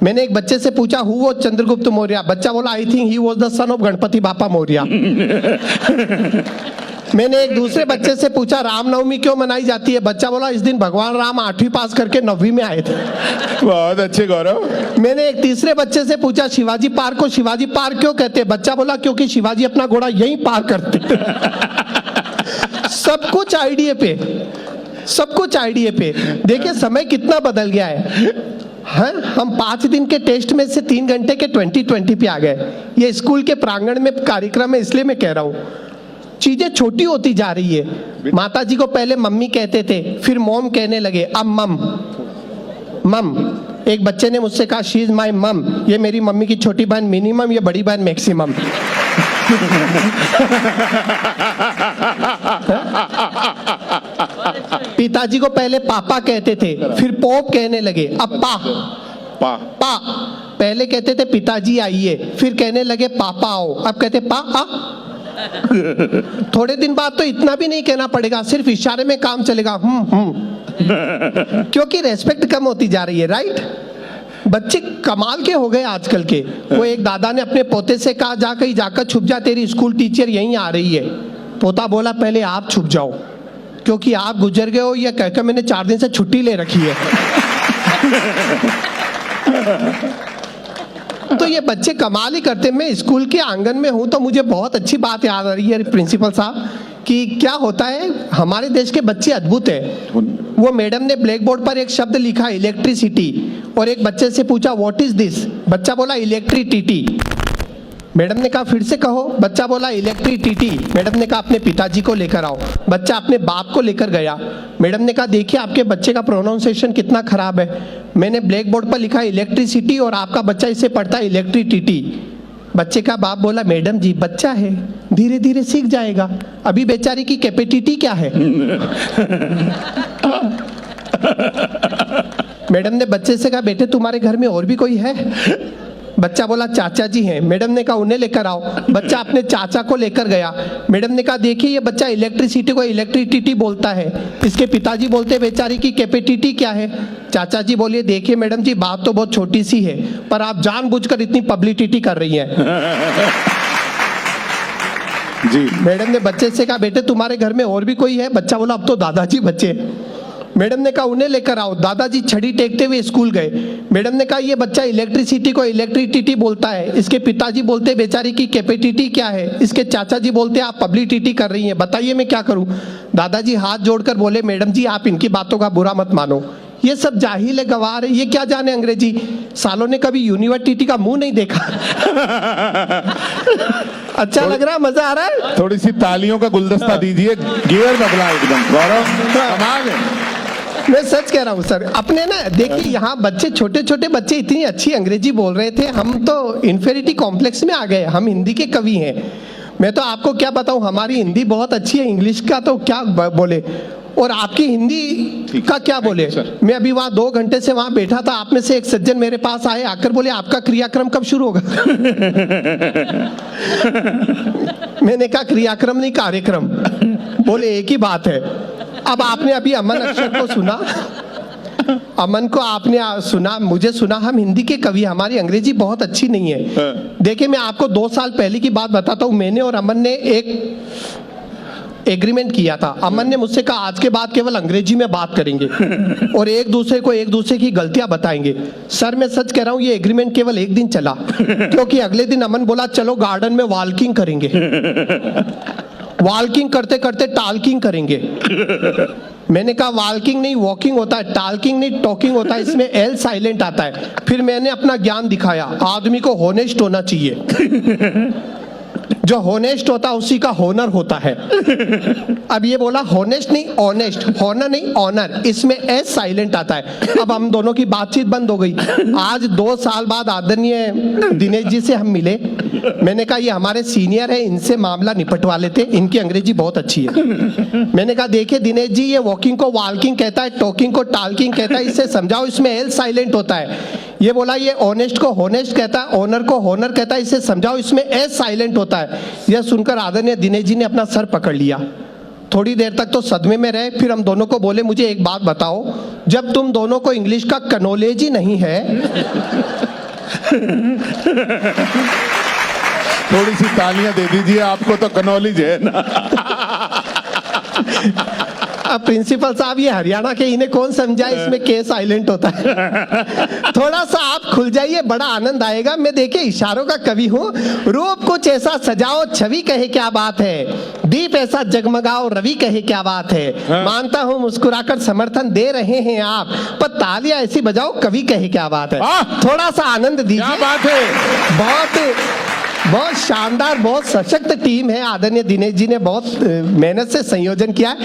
मैंने एक बच्चे से पूछा हु वाज चंद्रगुप्त मौर्य, बच्चा बोला I think he was the son of Ganpati बापा मौर्य। मैंने एक दूसरे बच्चे से पूछा रामनवमी क्यों मनाई जाती है, बच्चा बोला इस दिन भगवान राम 8वीं पास करके 9वीं में आए थे। बहुत अच्छे गौरव। मैंने एक तीसरे बच्चे से पूछा शिवाजी पार्क को शिवाजी पार्क क्यों कहते हैं, बच्चा बोला क्योंकि शिवाजी अपना घोड़ा यहीं पार करते। सब कुछ आईडिया पे, सब कुछ आईडिया पे। देखिए समय कितना बदल गया है। हाँ, हम 5 दिन के टेस्ट में से 3 घंटे के 2020 पे आ गए। ये स्कूल के प्रांगण में कार्यक्रम है, इसलिए मैं कह रहा हूँ चीजें छोटी होती जा रही है। माता जी को पहले मम्मी कहते थे, फिर मॉम कहने लगे, अब मम। एक बच्चे ने मुझसे कहा शी इज माई मम, ये मेरी मम्मी की छोटी बहन मिनिमम, ये बड़ी बहन मैक्सिमम। पिताजी को पहले पापा कहते थे, फिर पोप कहने लगे, अब पा। पहले कहते थे पिताजी आइए, फिर कहने लगे पापा आओ, अब कहते पा आ। थोड़े दिन बाद तो इतना भी नहीं कहना पड़ेगा, सिर्फ इशारे में काम चलेगा। क्योंकि रेस्पेक्ट कम होती जा रही है, राइट। बच्चे कमाल के हो गए आजकल के। वो एक दादा ने अपने पोते से कहा जाकर छुप जा, तेरी स्कूल टीचर यहीं आ रही है। पोता बोला पहले आप छुप जाओ, क्योंकि आप गुजर गए हो, यह कहकर मैंने 4 दिन से छुट्टी ले रखी है। तो ये बच्चे कमाल ही करते। मैं स्कूल के आंगन में हूं तो मुझे बहुत अच्छी बात याद आ रही है प्रिंसिपल साहब कि क्या होता है, हमारे देश के बच्चे अद्भुत है। वो मैडम ने ब्लैक बोर्ड पर एक शब्द लिखा इलेक्ट्रिसिटी, और एक बच्चे से पूछा व्हाट इज दिस, बच्चा बोला इलेक्ट्रिसिटी। मैडम ने कहा फिर से कहो, बच्चा बोला इलेक्ट्रिसिटी। मैडम ने कहा अपने पिताजी को लेकर आओ, बच्चा अपने बाप को लेकर गया। मैडम ने कहा देखिए आपके बच्चे का प्रोनाउंसिएशन कितना खराब है, मैंने ब्लैक बोर्ड पर लिखा इलेक्ट्रिसिटी और आपका बच्चा इसे पढ़ता है इलेक्ट्रिसिटी। बच्चे का बाप बोला मैडम जी बच्चा है, धीरे धीरे सीख जाएगा, अभी बेचारी की कैपेसिटी क्या है। मैडम ने बच्चे से कहा बेटे तुम्हारे घर में और भी कोई है, बच्चा बोला चाचा जी हैं। मैडम ने कहा उन्हें लेकर आओ, बच्चा अपने चाचा को लेकर गया। मैडम ने कहा देखिए ये बच्चा इलेक्ट्रिसिटी को इलेक्ट्रिसिटी बोलता है, इसके पिताजी बोलते बेचारी की कैपेसिटी क्या है। चाचा जी बोलिए देखिए मैडम जी बात तो बहुत छोटी सी है, पर आप जानबूझकर इतनी पब्लिसिटी कर रही हैं। जी। मैडम ने बच्चे से कहा बेटे तुम्हारे घर में और भी कोई है, बच्चा बोला अब तो दादाजी बच्चे। मैडम ने कहा उन्हें लेकर आओ, दादाजी छड़ी टेकते हुए स्कूल गए। मैडम ने कहा ये बच्चा इलेक्ट्रिसिटी को इलेक्ट्रिसिटी बोलता है, इसके पिताजी बोलते बेचारी की कैपेसिटी क्या है, इसके चाचा जी बोलते आप पब्लिसिटी कर रही हैं, बताइए मैं क्या करूं। दादाजी हाथ जोड़कर बोले मैडम जी आप इनकी बातों का बुरा मत मानो, ये सब जाहिल है गवार है, ये क्या जाने अंग्रेजी, सालों ने कभी यूनिवर्सिटी का मुंह नहीं देखा। अच्छा लग रहा है, मजा आ रहा है। थोड़ी सी तालियों का गुलदस्ता दीजिए, गियर बदला एकदम। गौरव कमाल है। मैं सच कह रहा हूँ सर, अपने ना देखिए यहाँ बच्चे छोटे छोटे बच्चे इतनी अच्छी अंग्रेजी बोल रहे थे, हम तो इन्फेरिटी कॉम्प्लेक्स में आ गए, हम हिंदी के कवि हैं। मैं तो आपको क्या बताऊँ, हमारी हिंदी बहुत अच्छी है, इंग्लिश का तो क्या बोले, और आपकी हिंदी का क्या बोले। मैं अभी वहाँ 2 घंटे से वहाँ बैठा था, आप में से एक सज्जन मेरे पास आए, आकर बोले आपका क्रियाक्रम कब शुरू होगा। मैंने कहा क्रियाक्रम नहीं कार्यक्रम, बोले एक ही बात है। अब आपने अभी अमन अक्षर को सुना, अमन को आपने सुना, मुझे सुना, हम हिंदी के कवि, हमारी अंग्रेजी बहुत अच्छी नहीं है। देखिए मैं आपको 2 साल पहले की बात बताता हूँ, मैंने और अमन ने एक एग्रीमेंट किया था। अमन ने मुझसे कहा आज के बाद केवल अंग्रेजी में बात करेंगे और एक दूसरे की गलतियां बताएंगे। सर मैं सच कह रहा हूँ ये एग्रीमेंट केवल 1 दिन चला, क्योंकि अगले दिन अमन बोला चलो गार्डन में वॉकिंग करेंगे। वॉकिंग करते करते टाल्किंग करेंगे। मैंने कहा वॉकिंग नहीं वॉकिंग होता है, टाल्किंग नहीं टॉकिंग होता है, इसमें एल साइलेंट आता है। फिर मैंने अपना ज्ञान दिखाया, आदमी को होनेस्ट होना चाहिए, जो होनेस्ट होता है उसी का होनर होता है। अब ये बोला होनेस्ट नहीं ऑनेस्ट, होनर नहीं ऑनर, इसमें एस साइलेंट आता है। अब हम दोनों की बातचीत बंद हो गई। आज 2 साल बाद आदरणीय दिनेश जी से हम मिले, मैंने कहा ये हमारे सीनियर है, इनसे मामला निपटवा लेते, इनकी अंग्रेजी बहुत अच्छी है। मैंने कहा देखिए दिनेश जी ये वॉकिंग को वॉकिंग कहता है, टॉकिंग को टाल्किंग कहता है, इससे समझाओ इसमें एल साइलेंट होता है। ये बोला ये ऑनेस्ट को होनेस्ट कहता है, ऑनर को होनर कहता है, इसे समझाओ इसमें एस साइलेंट होता है। यह सुनकर आदरणीय दिनेश जी ने अपना सर पकड़ लिया। थोड़ी देर तक तो सदमे में रहे, फिर हम दोनों को बोले मुझे एक बात बताओ, जब तुम दोनों को इंग्लिश का कनोलेज ही नहीं है। थोड़ी सी तालियां दे दीजिए, आपको तो कनौलेज है ना। अब प्रिंसिपल साहब ये हरियाणा के, इन्हें कौन समझाए इसमें के साइलेंट होता है। थोड़ा सा आप खुल जाइए, बड़ा आनंद आएगा। मैं देखिए इशारों का कवि हूँ। रूप कुछ ऐसा सजाओ छवि कहे क्या बात है, दीप ऐसा जगमगाओ रवि कहे क्या बात है। मानता हूँ मुस्कुराकर समर्थन दे रहे हैं आप, पर तालियां ऐसी बजाओ कवि कहे क्या बात है। थोड़ा सा आनंद दीजिए। क्या बात है। बहुत शानदार, बहुत सशक्त टीम है। आदरणीय दिनेश जी ने बहुत मेहनत से संयोजन किया है।